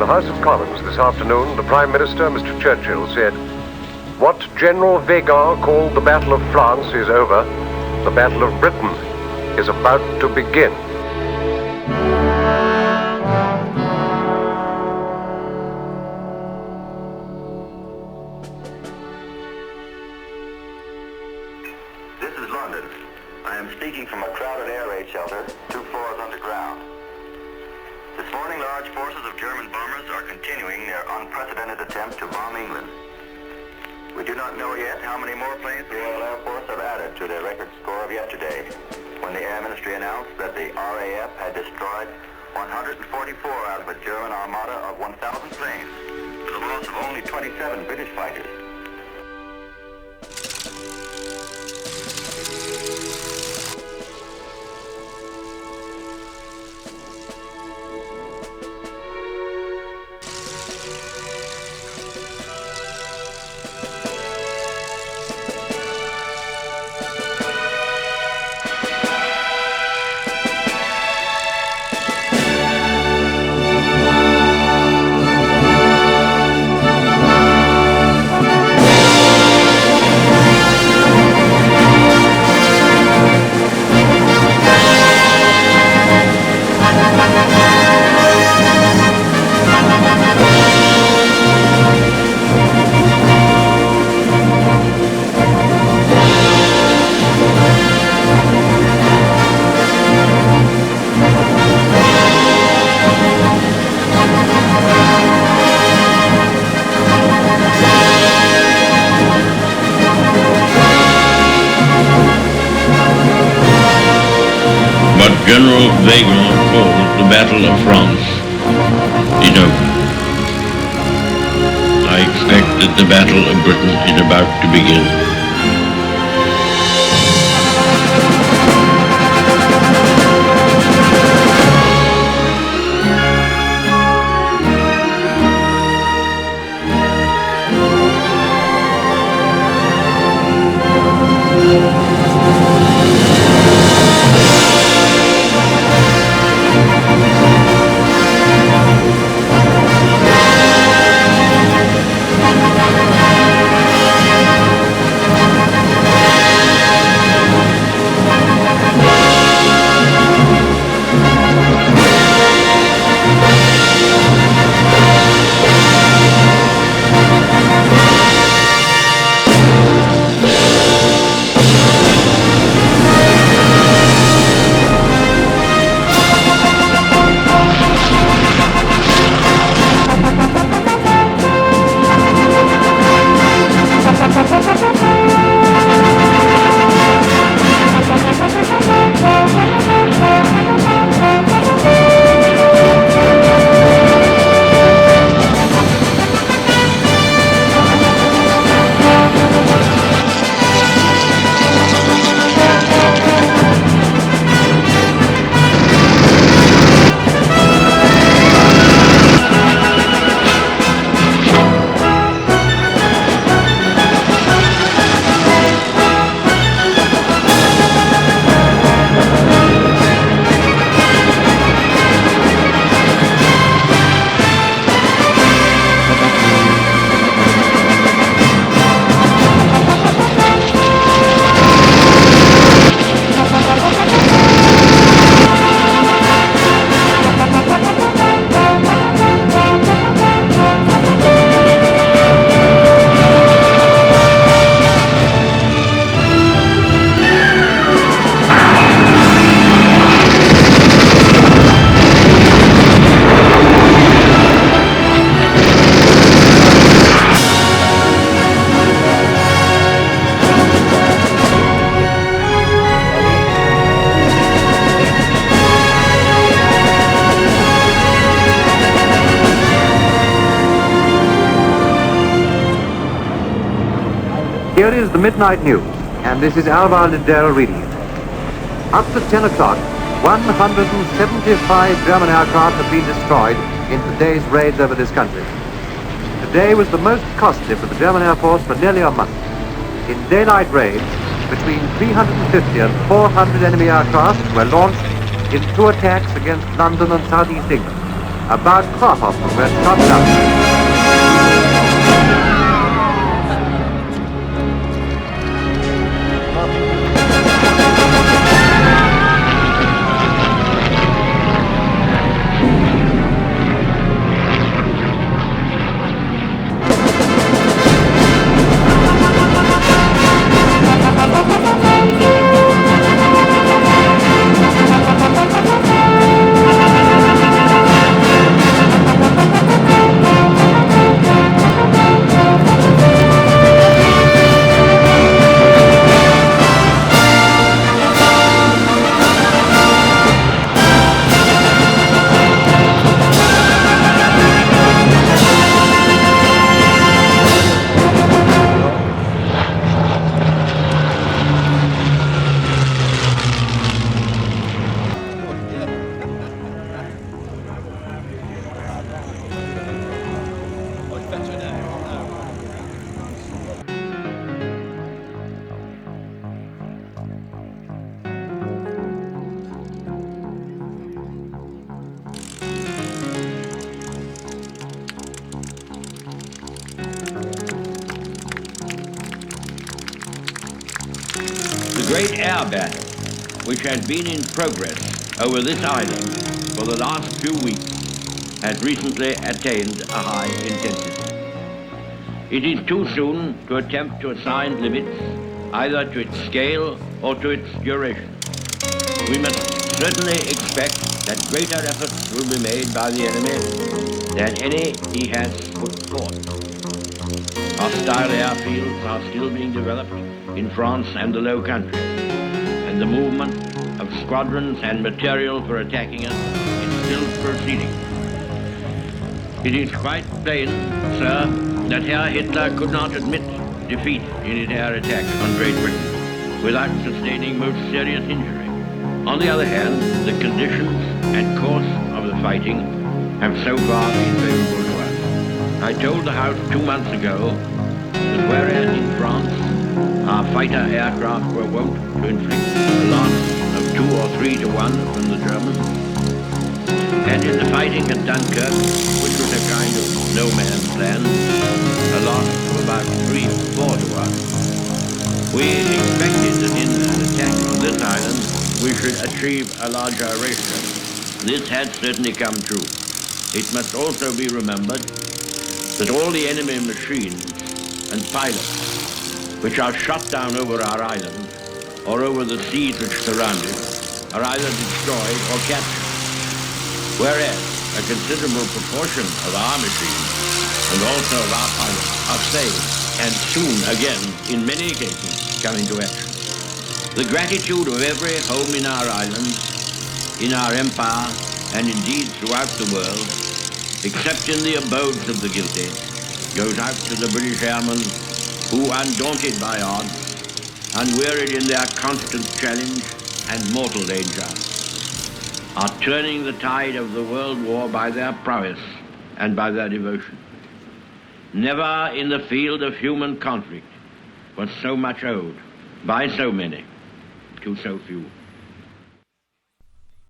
House of Commons this afternoon, the Prime Minister, Mr. Churchill, said, "What General Weygand called the Battle of France is over. The Battle of Britain is about to begin." This is London. I am speaking from a crowded air raid shelter, 2 floors underground. This morning, large forces of German bombers are continuing their unprecedented attempt to bomb England. We do not know yet how many more planes the Royal Air Force have added to their record score of yesterday, when the Air Ministry announced that the RAF had destroyed 144 out of a German armada of 1,000 planes, with a loss of only 27 British fighters. General Weygand called the Battle of France is over. I expect that the Battle of Britain is about to begin. Here is the midnight news, and this is Alvar Liddell reading it. Up to 10 o'clock, 175 German aircraft have been destroyed in today's raids over this country. Today was the most costly for the German Air Force for nearly a month. In daylight raids, between 350 and 400 enemy aircraft were launched in 2 attacks against London and southeast England. About half of them were shot down. The great air battle, which has been in progress over this island for the last few weeks, has recently attained a high intensity. It is too soon to attempt to assign limits either to its scale or to its duration. We must certainly expect that greater efforts will be made by the enemy than any he has put forth. Hostile airfields are still being developed in France and the Low Countries, and the movement of squadrons and material for attacking us is still proceeding. It is quite plain, sir, that Herr Hitler could not admit defeat in his air attack on Great Britain without sustaining most serious injury. On the other hand, the conditions and course of the fighting have so far been favorable to us. I told the House 2 months ago that whereas in France our fighter aircraft were wont to inflict a loss of 2 or 3 to 1 from the Germans, and in the fighting at Dunkirk, which was a kind of no man's land, a loss of about 3 or 4 to 1. We expected that in an attack on this island we should achieve a larger ratio. This had certainly come true. It must also be remembered that all the enemy machines and pilots which are shot down over our island or over the seas which surround it are either destroyed or captured, whereas a considerable proportion of our machines and also of our pilots are saved and soon again, in many cases, come into action. The gratitude of every home in our island, in our empire, and indeed throughout the world, except in the abodes of the guilty, goes out to the British airmen who, undaunted by odds, unwearied in their constant challenge and mortal danger, are turning the tide of the world war by their prowess and by their devotion. Never in the field of human conflict was so much owed by so many to so few.